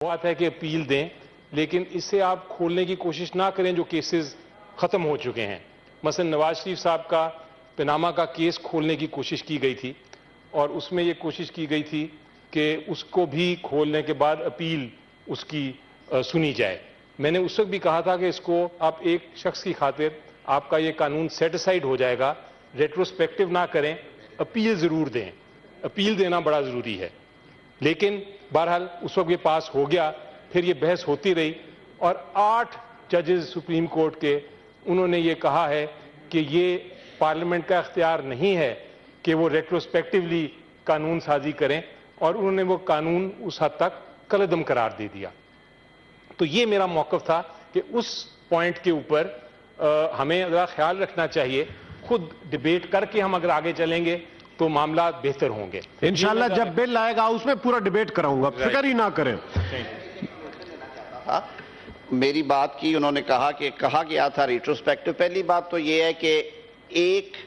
بات ہے کہ اپیل دیں، لیکن اس سے آپ کھولنے کی کوشش نہ کریں جو کیسز ختم ہو چکے ہیں۔ مثلا نواز شریف صاحب کا پاناما کا کیس کھولنے کی کوشش کی گئی تھی، اور اس میں یہ کوشش کی گئی تھی کہ اس کو بھی کھولنے کے بعد اپیل اس کی سنی جائے۔ میں نے اس وقت بھی کہا تھا کہ اس کو آپ ایک شخص کی خاطر آپ کا یہ قانون سیٹ اسائیڈ ہو جائے گا، ریٹروسپیکٹو نہ کریں، اپیل ضرور دیں، اپیل دینا بڑا ضروری ہے۔ لیکن بہرحال اس وقت یہ پاس ہو گیا، پھر یہ بحث ہوتی رہی، اور 8 ججز سپریم کورٹ کے انہوں نے یہ کہا ہے کہ یہ پارلیمنٹ کا اختیار نہیں ہے کہ وہ ریٹروسپیکٹیولی قانون سازی کریں، اور انہوں نے وہ قانون اس حد تک کالعدم قرار دے دیا۔ تو یہ میرا موقف تھا کہ اس پوائنٹ کے اوپر ہمیں ذرا خیال رکھنا چاہیے، خود ڈیبیٹ کر کے ہم اگر آگے چلیں گے تو معاملات بہتر ہوں گے۔ انشاءاللہ جب بل آئے گا اس میں پورا ڈیبیٹ کراؤں گا، فکر ہی نہ کریں۔ میری بات کی انہوں نے کہا کہ کہا گیا تھا ریٹروسپیکٹو۔ پہلی بات تو یہ ہے کہ ایک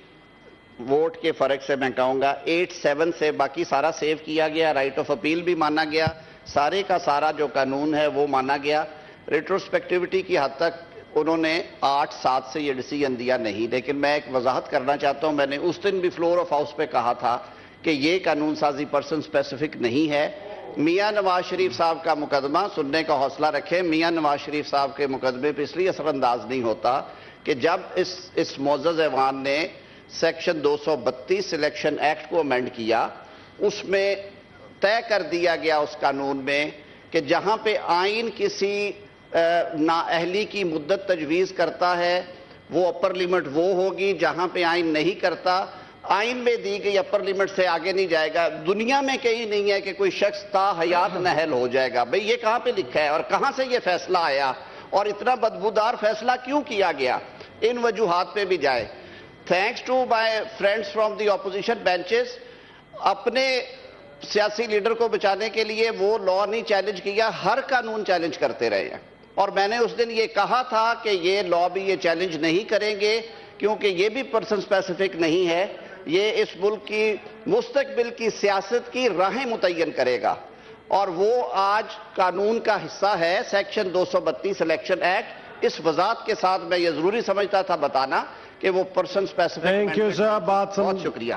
ووٹ کے فرق سے میں کہوں گا 8-7 سے باقی سارا سیو کیا گیا، رائٹ آف اپیل بھی مانا گیا، سارے کا سارا جو قانون ہے وہ مانا گیا۔ ریٹروسپیکٹیوٹی کی حد تک انہوں نے 8-7 سے یہ ڈیسیژن دیا نہیں، لیکن میں ایک وضاحت کرنا چاہتا ہوں، میں نے اس دن بھی فلور آف ہاؤس پہ کہا تھا کہ یہ قانون سازی پرسن سپیسیفک نہیں ہے۔ میاں نواز شریف صاحب کا مقدمہ سننے کا حوصلہ رکھیں، میاں نواز شریف صاحب کے مقدمے پہ اس لیے اثر انداز نہیں ہوتا کہ جب اس معزز ایوان نے سیکشن 232 سلیکشن ایکٹ کو امینڈ کیا، اس میں طے کر دیا گیا اس قانون میں کہ جہاں پہ آئین کسی نااہلی کی مدت تجویز کرتا ہے وہ اپر لیمٹ وہ ہوگی، جہاں پہ آئین نہیں کرتا آئین میں دی گئی اپر لیمٹ سے آگے نہیں جائے گا۔ دنیا میں کہیں نہیں ہے کہ کوئی شخص تا حیات نااہل ہو جائے گا۔ بھئی یہ کہاں پہ لکھا ہے اور کہاں سے یہ فیصلہ آیا اور اتنا بدبودار فیصلہ کیوں کیا گیا؟ ان وجوہات پہ بھی جائے۔ Thanks to my friends from the opposition benches, اپنے سیاسی لیڈر کو بچانے کے لیے وہ لا نہیں چیلنج کیا، ہر قانون چیلنج کرتے رہے ہیں، اور میں نے اس دن یہ کہا تھا کہ یہ لا بھی یہ چیلنج نہیں کریں گے کیونکہ یہ بھی پرسن سپیسیفک نہیں ہے، یہ اس ملک کی مستقبل کی سیاست کی راہیں متعین کرے گا، اور وہ آج قانون کا حصہ ہے سیکشن 232 سلیکشن ایکٹ۔ اس وضاحت کے ساتھ میں یہ ضروری سمجھتا تھا بتانا کہ وہ person specific. Thank you sir, بات بہت شکریہ۔